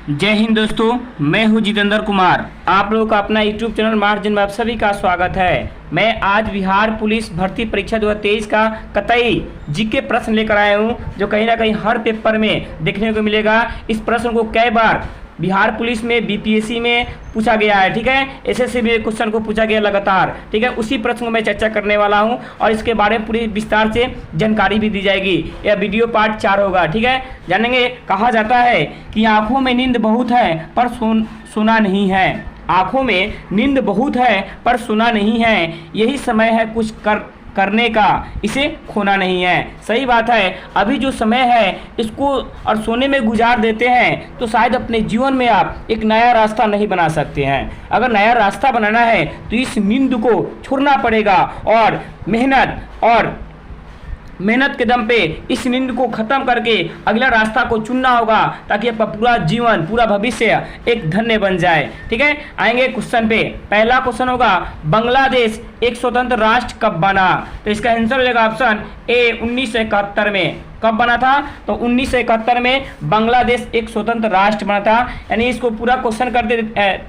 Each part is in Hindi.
जय हिंद दोस्तों, मैं हूं जितेंद्र कुमार। आप लोगों का अपना यूट्यूब चैनल मार्जिन में आप सभी का स्वागत है। मैं आज बिहार पुलिस भर्ती परीक्षा 2023 का कतई जीके प्रश्न लेकर आया हूं, जो कहीं ना कहीं हर पेपर में देखने को मिलेगा। इस प्रश्न को कई बार बिहार पुलिस में बीपीएससी में पूछा गया है, ठीक है। एसएससी में क्वेश्चन को पूछा गया लगातार, ठीक है। उसी प्रश्न को मैं चर्चा करने वाला हूं और इसके बारे में पूरी विस्तार से जानकारी भी दी जाएगी। यह वीडियो पार्ट 4 होगा, ठीक है। जानेंगे। कहा जाता है कि आंखों में नींद बहुत है पर सुना नहीं है। आंखों में नींद बहुत है पर सुना नहीं है, यही समय है कुछ करने का, इसे खोना नहीं है। सही बात है। अभी जो समय है इसको और सोने में गुजार देते हैं तो शायद अपने जीवन में आप एक नया रास्ता नहीं बना सकते हैं। अगर नया रास्ता बनाना है तो इस नींद को छोड़ना पड़ेगा और मेहनत के दम पे इस नींद को खत्म करके अगला रास्ता को चुनना होगा, ताकि आपका पूरा जीवन, पूरा भविष्य एक धन्य बन जाए, ठीक है। आएंगे क्वेश्चन पे। पहला क्वेश्चन होगा, बांग्लादेश एक स्वतंत्र राष्ट्र कब बना? तो इसका आंसर हो जाएगा ऑप्शन ए 1971 में। कब बना था? तो 1971 में बांग्लादेश एक स्वतंत्र राष्ट्र बना था। यानी इसको पूरा क्वेश्चन कर दे,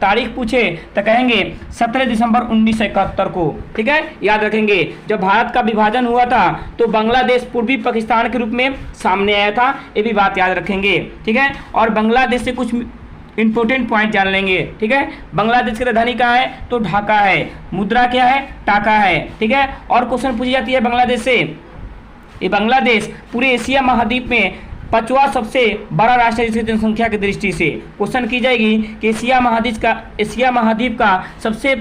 तारीख पूछे तो कहेंगे 17 दिसंबर 1971 को, ठीक है। याद रखेंगे। जब भारत का विभाजन हुआ था तो बांग्लादेश पूर्वी पाकिस्तान के रूप में सामने आया था, ये भी बात याद रखेंगे, ठीक है। और बांग्लादेश से कुछ इंपोर्टेंट पॉइंट जान लेंगे, ठीक है। बांग्लादेश की राजधानी कहाँ है? तो ढाका है। मुद्रा क्या है? टाका है, ठीक है। और क्वेश्चन पूछी जाती है बांग्लादेश से, ये बांग्लादेश पूरे एशिया महाद्वीप में 5वां सबसे बड़ा राष्ट्र है जिसकी जनसंख्या की दृष्टि से। क्वेश्चन की जाएगी कि एशिया महाद्वीप का सबसे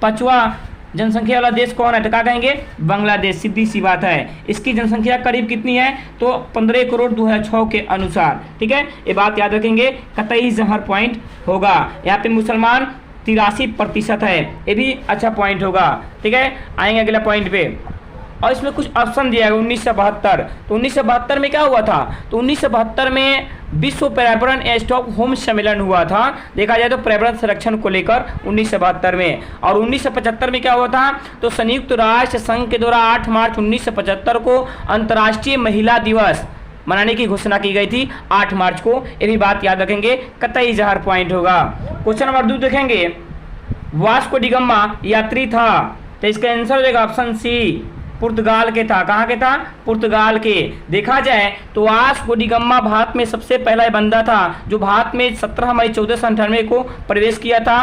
5वां जनसंख्या वाला देश कौन है? तो क्या कहेंगे? बांग्लादेश। सीधी सी बात है। इसकी जनसंख्या करीब कितनी है? तो 15 करोड़ 2006 के अनुसार, ठीक है। ये बात याद रखेंगे, कतई जहर पॉइंट होगा। यहाँ पे मुसलमान 83% है, ये भी अच्छा पॉइंट होगा, ठीक है। आएंगे अगला पॉइंट पे। और इसमें कुछ ऑप्शन दिया है। 1972, तो 1972 में क्या हुआ था? तो 1972 में विश्व पर्यावरण स्टॉकहोम सम्मेलन हुआ था, देखा जाए तो पर्यावरण संरक्षण को लेकर 1972 में। और 1975 में क्या हुआ था? तो संयुक्त राष्ट्र संघ के द्वारा 8 मार्च 1975 को अंतर्राष्ट्रीय महिला दिवस मनाने की घोषणा की गई थी, 8 मार्च को। ये भी बात याद रखेंगे, कतई जहर पॉइंट होगा। क्वेश्चन नंबर 2 देखेंगे, वास्को डी गामा यात्री था, तो इसका आंसर हो जाएगा ऑप्शन सी, पुर्तगाल के था। कहाँ के था? पुर्तगाल के। देखा जाए तो वास्को डी गामा भारत में सबसे पहला बंदा था जो भारत में 17 मई 1498 को प्रवेश किया था,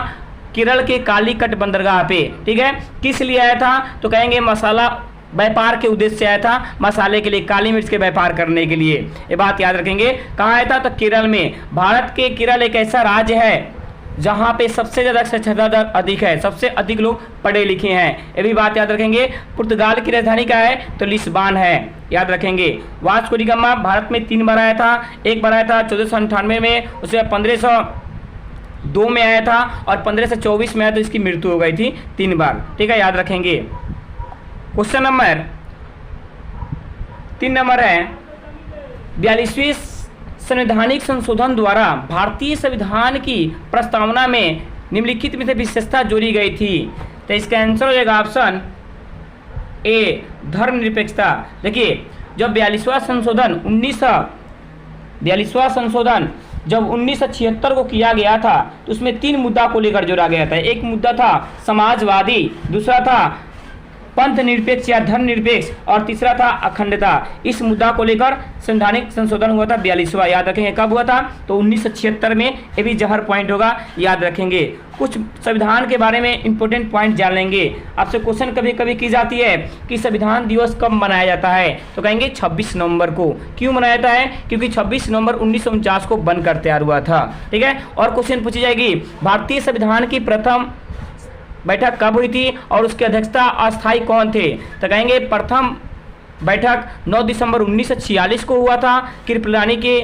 केरल के कालीकट बंदरगाह पे, ठीक है। किस लिए आया था? तो कहेंगे मसाला व्यापार के उद्देश्य से आया था, मसाले के लिए, काली मिर्च के व्यापार करने के लिए। ये बात याद रखेंगे। कहाँ आया था? तो केरल में। भारत के केरल एक ऐसा राज्य है जहाँ पे सबसे ज़्यादा साक्षरता दर अधिक है, सबसे अधिक लोग पढ़े लिखे हैं, ये भी बात याद रखेंगे। पुर्तगाल की राजधानी क्या है? तो लिस्बन है, याद रखेंगे। वास्को डी गामा भारत में 3 बार आया था। एक बार आया था 1498 में, उसके बाद 1502 में आया था और 1524 में आया तो इसकी मृत्यु हो गई थी 3 बार, ठीक है। याद रखेंगे। क्वेश्चन नंबर 3 नंबर है, 42वीं संवैधानिक संशोधन द्वारा भारतीय संविधान की प्रस्तावना में निम्नलिखित में से विशेषता जोड़ी गई थी। तो इसका आंसर हो जाएगा ऑप्शन ए, धर्मनिरपेक्षता। देखिए, जब 42वां संशोधन जब 1976 को किया गया था तो उसमें 3 मुद्दा को लेकर जोड़ा गया था। एक मुद्दा था समाजवादी, दूसरा था पंथ निरपेक्ष या धर्म निरपेक्ष, और तीसरा था अखंडता। इस मुद्दा को लेकर संवैधानिक संशोधन हुआ था 42वां। याद रखेंगे कब हुआ था? तो 1976 में। ये भी जहर पॉइंट होगा, याद रखेंगे। कुछ संविधान के बारे में इंपॉर्टेंट पॉइंट जान लेंगे। आपसे क्वेश्चन कभी कभी की जाती है कि संविधान दिवस कब मनाया जाता है? तो कहेंगे 26 नवंबर को। क्यों मनाया जाता है? क्योंकि 26 नवंबर 1949 को बनकर तैयार हुआ था, ठीक है। और क्वेश्चन पूछी जाएगी, भारतीय संविधान की प्रथम बैठक कब हुई थी और उसकी अध्यक्षता अस्थायी कौन थे? तो कहेंगे प्रथम बैठक 9 दिसंबर 1946 को हुआ था। कृपलानी के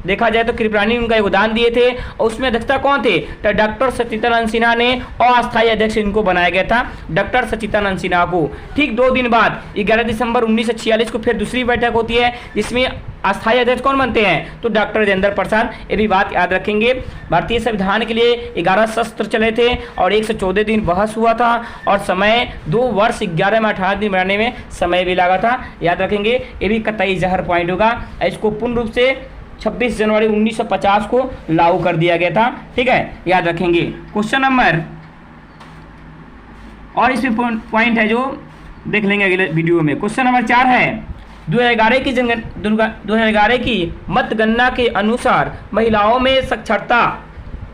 देखा जाए तो कृपलानी उनका योगदान दिए थे और उसमें अध्यक्षता कौन थे? तो डॉक्टर सच्चिदानंद सिन्हा ने, और अस्थायी अध्यक्ष इनको बनाया गया था डॉक्टर सच्चिदानंद सिन्हा को। ठीक 2 दिन बाद 11 दिसंबर 1946 को फिर दूसरी बैठक होती है जिसमें अस्थायी अध्यक्ष कौन बनते हैं? तो डॉक्टर राजेंद्र प्रसाद। ये भी बात याद रखेंगे। भारतीय संविधान के लिए 11 सत्र चले थे और 114 दिन बहस हुआ था और समय 2 वर्ष 11 में 18 दिन बनाने में समय भी लगा था। याद रखेंगे, ये भी कतई जहर पॉइंट होगा। इसको पूर्ण रूप से 26 जनवरी 1950 को लागू कर दिया गया था। ठीक है, याद रखेंगे। क्वेश्चन नंबर, और इसमें पॉइंट है जो देख लेंगे अगले वीडियो में। क्वेश्चन नंबर 4 है 2011 की मतगणना के अनुसार महिलाओं में साक्षरता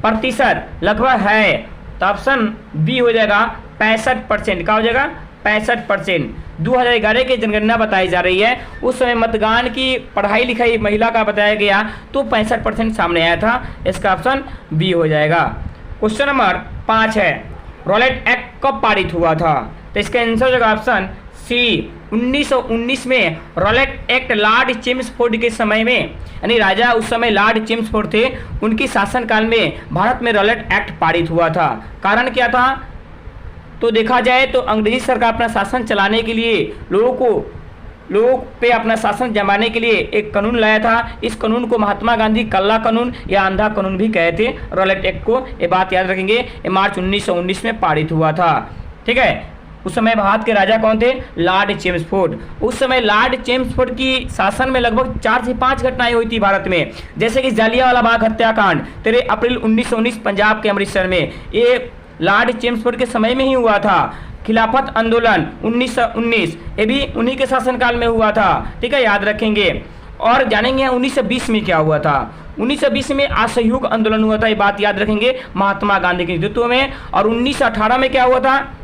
प्रतिशत लगभग है, तो ऑप्शन बी हो जाएगा 65%। क्या हो जाएगा? 65%। 2011 की जनगणना बताई जा रही है, उस समय मतदान की पढ़ाई लिखाई महिला का बताया गया तो 65% सामने आया था। इसका ऑप्शन बी हो जाएगा। क्वेश्चन नंबर 5 है रॉलेट एक्ट कब पारित हुआ था? तो इसका आंसर हो जाएगा ऑप्शन सी 1919 में। रॉलेट एक्ट लॉर्ड चेम्सफोर्ड के समय में, यानी राजा उस समय लॉर्ड चेम्सफोर्ड थे, उनकी शासनकाल में भारत में रॉलेट एक्ट पारित हुआ था। कारण क्या था? तो देखा जाए तो अंग्रेजी सरकार अपना शासन चलाने के लिए लोगों पे अपना शासन जमाने के लिए एक कानून लाया था। इस कानून को महात्मा गांधी काला कानून या अंधा कानून भी कहे थे, रॉलेट एक्ट को। ये बात याद रखेंगे। ये मार्च 1919 में पारित हुआ था। ठीक है, उस समय भारत के राजा कौन थे? Lord Chelmsford. उस समय लॉर्ड चेम्सफोर्ड की शासन में लगभग 4 से 5 घटनाएं हुई थी भारत में, जैसे कि जालियांवाला बाग हत्याकांड 13 अप्रैल 1919 पंजाब के अमृतसर में, ये लॉर्ड चेम्सफोर्ड के समय में ही हुआ था। खिलाफत आंदोलन 1919, ये भी उन्हीं के शासनकाल में हुआ था। ठीक है, याद रखेंगे। और जानेंगे 1920 में क्या हुआ था। 1920 में असहयोग आंदोलन हुआ था, ये बात याद रखेंगे, महात्मा गांधी के नेतृत्व में। और 1918 में क्या हुआ था?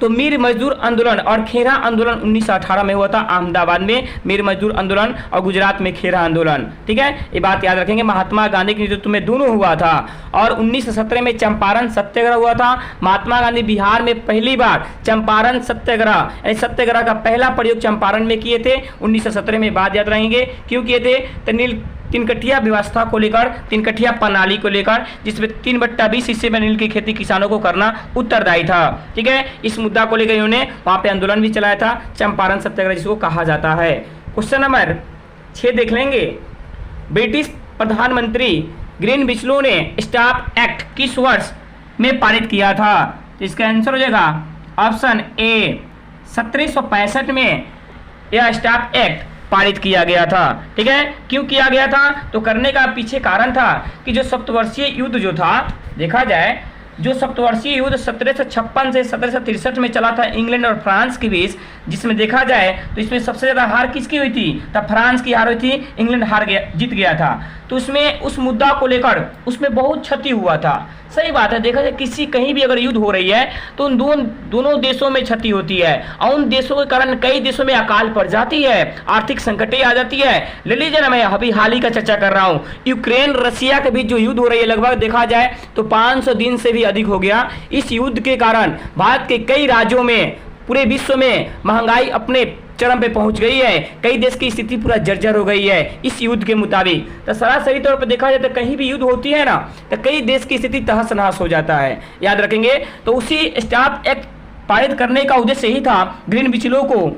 तो मीर मजदूर आंदोलन और खेरा आंदोलन 1918 में हुआ था। अहमदाबाद में मीर मजदूर आंदोलन और गुजरात में खेरा आंदोलन। ठीक है, ये बात याद रखेंगे, महात्मा गांधी के नेतृत्व में दोनों हुआ था। और 1917 में चंपारण सत्याग्रह हुआ था। महात्मा गांधी बिहार में पहली बार चंपारण सत्याग्रह, यानी सत्याग्रह का पहला प्रयोग चंपारण में किए थे 1917 में। बात याद रहेंगे क्यों किए थे? तो तीनकठिया व्यवस्था को लेकर, तीनकठिया प्रणाली को लेकर, जिसमें 3/20 हिस्से में नील की खेती किसानों को करना उत्तरदायी था। ठीक है, इस मुद्दा को लेकर इन्होंने वहां पे आंदोलन भी चलाया था, चंपारण सत्याग्रह जिसको कहा जाता है। क्वेश्चन नंबर 6 देख लेंगे। ब्रिटिश प्रधानमंत्री ग्रीन बिस्लो ने स्टाफ एक्ट किस वर्ष में पारित किया था? तो इसका आंसर हो जाएगा ऑप्शन ए 1765 में यह स्टाफ एक्ट पारित किया गया था। ठीक है, क्यों किया गया था? तो करने का पीछे कारण था कि जो सप्तवर्षीय युद्ध जो था, देखा जाए जो सप्तवर्षीय युद्ध 1756 से 1763 में चला था इंग्लैंड और फ्रांस के बीच, जिसमें देखा जाए तो इसमें सबसे ज्यादा हार किसकी हुई थी? तब फ्रांस की हार हुई थी, इंग्लैंड जीत गया था। तो उसमें उस मुद्दा को लेकर उसमें बहुत क्षति हुआ था। सही बात है, देखा जाए कहीं भी अगर युद्ध हो रही है तो उन दोनों देशों में क्षति होती है, और उन देशों के कारण कई देशों में अकाल पड़ जाती है, आर्थिक संकटें आ जाती है। ले लीजिए ना, मैं अभी हाल ही का चर्चा कर रहा हूँ, यूक्रेन रसिया के बीच जो युद्ध हो रही है, लगभग देखा जाए तो 500 दिन से भी अधिक हो गया। इस युद्ध के कारण भारत के कई राज्यों में, पूरे विश्व में महंगाई अपने चरम पे पहुंच गई है। कई देश की स्थिति पूरा जर्जर हो गई है इस युद्ध के मुताबिक। तो सरासरी तौर पर देखा जाए तो कहीं भी युद्ध होती है ना, तो कई देश की स्थिति तहस नहस हो जाता है, याद रखेंगे। तो उसी स्टाफ एक्ट पारित करने का उद्देश्य यही था ग्रीन बिस्लो को,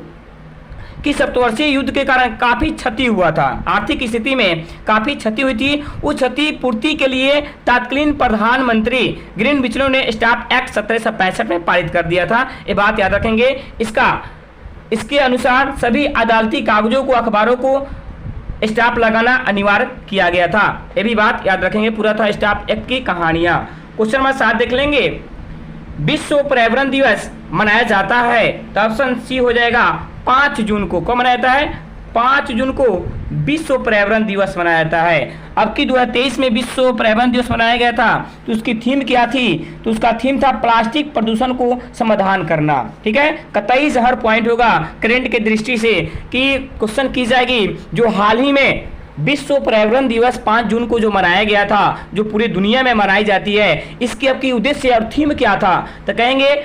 कि सप्तवर्षीय युद्ध के कारण काफी क्षति हुआ था, आर्थिक स्थिति में काफी क्षति हुई थी। उस क्षति पूर्ति के लिए तत्कालीन प्रधानमंत्री ग्रीन बिस्लो ने स्टाफ एक्ट 1765 में पारित कर दिया था। ये बात याद रखेंगे। इसके अनुसार सभी अदालती कागजों को, अखबारों को स्टाफ लगाना अनिवार्य किया गया था। ये भी बात याद रखेंगे। पूरा था स्टाफ एक्ट की कहानियां। क्वेश्चन नंबर 7 देख लेंगे। विश्व पर्यावरण दिवस मनाया जाता है, तो ऑप्शन सी हो जाएगा 5 जून को। कब मनाया जाता है? 5 जून को विश्व पर्यावरण दिवस मनाया जाता है। अब की 2023 में विश्व पर्यावरण दिवस मनाया गया था, तो उसकी थीम क्या थी? तो उसका थीम था प्लास्टिक प्रदूषण को समाधान करना। ठीक है, कतई से हर पॉइंट होगा करंट के दृष्टि से कि क्वेश्चन की जाएगी जो हाल ही में विश्व पर्यावरण दिवस 5 जून को जो मनाया गया था, जो पूरी दुनिया में मनाई जाती है, इसकी अब की उद्देश्य और थीम क्या था? तो कहेंगे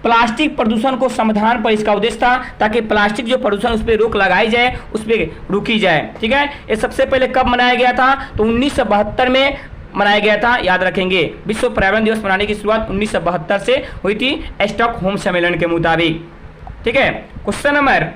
प्लास्टिक प्रदूषण को समाधान पर इसका उद्देश्य था, ताकि प्लास्टिक जो प्रदूषण उस पर रोक लगाई जाए, उस पर रुकी जाए। ठीक है, ये सबसे पहले कब मनाया गया था? तो 1972 में मनाया गया था, याद रखेंगे। विश्व पर्यावरण दिवस मनाने की शुरुआत 1972 से हुई थी स्टॉकहोम सम्मेलन के मुताबिक। ठीक है, क्वेश्चन नंबर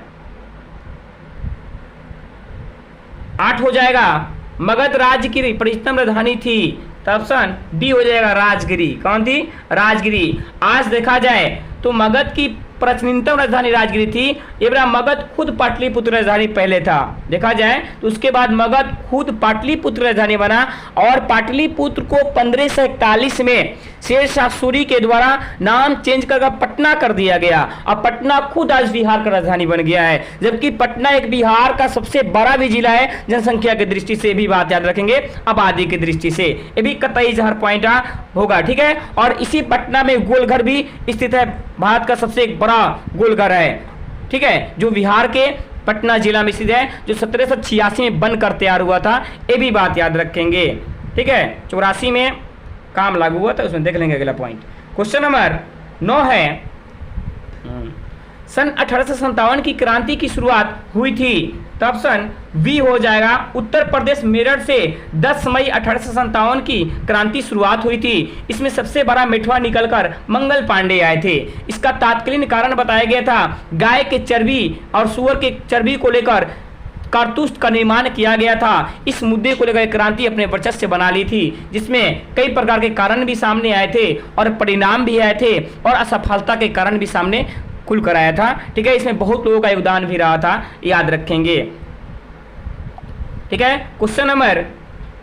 8 हो जाएगा। मगध राज्य की प्राचीनतम राजधानी थी, तो ऑप्शन डी हो जाएगा राजगिरी। कौन थी? राजगिरी। आज देखा जाए तो मगध की प्राचीनतम राजधानी राजगिरी थी, ये बड़ा मगध खुद पाटलिपुत्र राजधानी पहले था। देखा जाए तो उसके बाद मगध खुद पाटलिपुत्र राजधानी बना और पाटलिपुत्र को 1541 में शेर शाह सूरी के द्वारा नाम चेंज कर पटना कर दिया गया। अब पटना खुद आज बिहार का राजधानी बन गया है, जबकि पटना एक बिहार का सबसे बड़ा भी जिला है जनसंख्या की दृष्टि से, भी बात याद रखेंगे, आबादी की दृष्टि से, ये भी कतई जहर पॉइंट होगा, ठीक है। और इसी पटना में गोलघर भी स्थित है, भारत का सबसे बड़ा गोलघर है, ठीक है, जो बिहार के पटना जिला में स्थित है, जो 1786 में बनकर तैयार हुआ था, ये भी बात याद रखेंगे, ठीक है। 84 में काम लागू हुआ था, उसमें देख लेंगे अगला पॉइंट। क्वेश्चन नंबर 9 है, सन 1857 की क्रांति की शुरुआत हुई थी, तो ऑप्शन बी हो जाएगा। उत्तर प्रदेश मेरठ से 10 मई 1857 की क्रांति शुरुआत हुई थी। इसमें सबसे बड़ा मिठवा निकलकर मंगल पांडे आए थे। इसका तात्कालीन कारण बताया गया था, गाय के चर्बी और सुअर के चर्बी को लेकर कारतूस का निर्माण किया गया था। इस मुद्दे को लेकर क्रांति अपने वर्चस्व से बना ली थी, जिसमें कई प्रकार के कारण भी सामने आए थे और परिणाम भी आए थे और असफलता के कारण भी सामने खुल कर आया था, ठीक है। इसमें बहुत लोगों का योगदान भी रहा था, याद रखेंगे, ठीक है। क्वेश्चन नंबर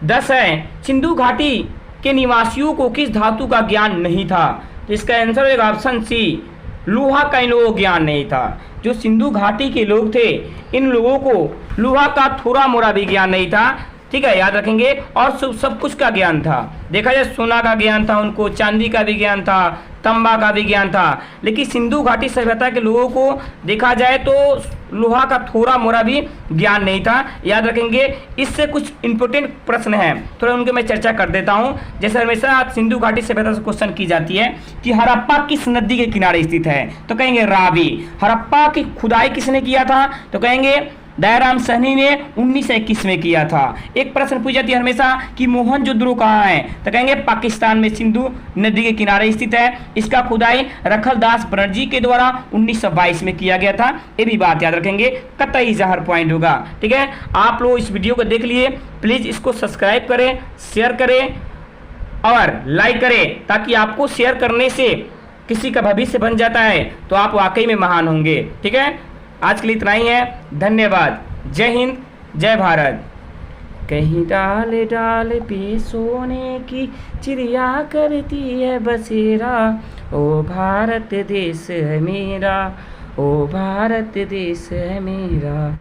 10 है, सिंधु घाटी के निवासियों को किस धातु का ज्ञान नहीं था? तो इसका आंसर होगा ऑप्शन सी, लोहा का इन लोगों को ज्ञान नहीं था। जो सिंधु घाटी के लोग थे, इन लोगों को लोहा का थोड़ा मोड़ा भी ज्ञान नहीं था, ठीक है, याद रखेंगे। और सब कुछ का ज्ञान था, देखा जाए सोना का ज्ञान था उनको, चांदी का भी ज्ञान था, तांबा का भी ज्ञान था, लेकिन सिंधु घाटी सभ्यता के लोगों को देखा जाए तो लोहा का थोड़ा मोड़ा भी ज्ञान नहीं था, याद रखेंगे। इससे कुछ इंपॉर्टेंट प्रश्न हैं, थोड़ा उनके मैं चर्चा कर देता हूं। जैसे हमेशा सिंधु घाटी सभ्यता से क्वेश्चन की जाती है कि हड़प्पा किस नदी के किनारे स्थित है, तो कहेंगे रावी। हड़प्पा की खुदाई किसने किया था, तो कहेंगे दयाराम सहनी ने 1921 में किया था। एक प्रश्न पूछा जाती है हमेशा कि मोहनजोदड़ो कहाँ है, तो कहेंगे पाकिस्तान में सिंधु नदी के किनारे स्थित है। इसका खुदाई रखलदास बनर्जी के द्वारा 1922 में किया गया था, ये भी बात याद रखेंगे, कतई जहर पॉइंट होगा, ठीक है। आप लोग इस वीडियो को देख लिए, प्लीज इसको सब्सक्राइब करें, शेयर करें और लाइक करें, ताकि आपको शेयर करने से किसी का भविष्य बन जाता है तो आप वाकई में महान होंगे, ठीक है। आज के लिए इतना ही है, धन्यवाद, जय हिंद, जय भारत। कहीं डाल डाल पे सोने की चिड़िया करती है बसेरा, ओ भारत देश है मेरा, ओ भारत देश है मेरा।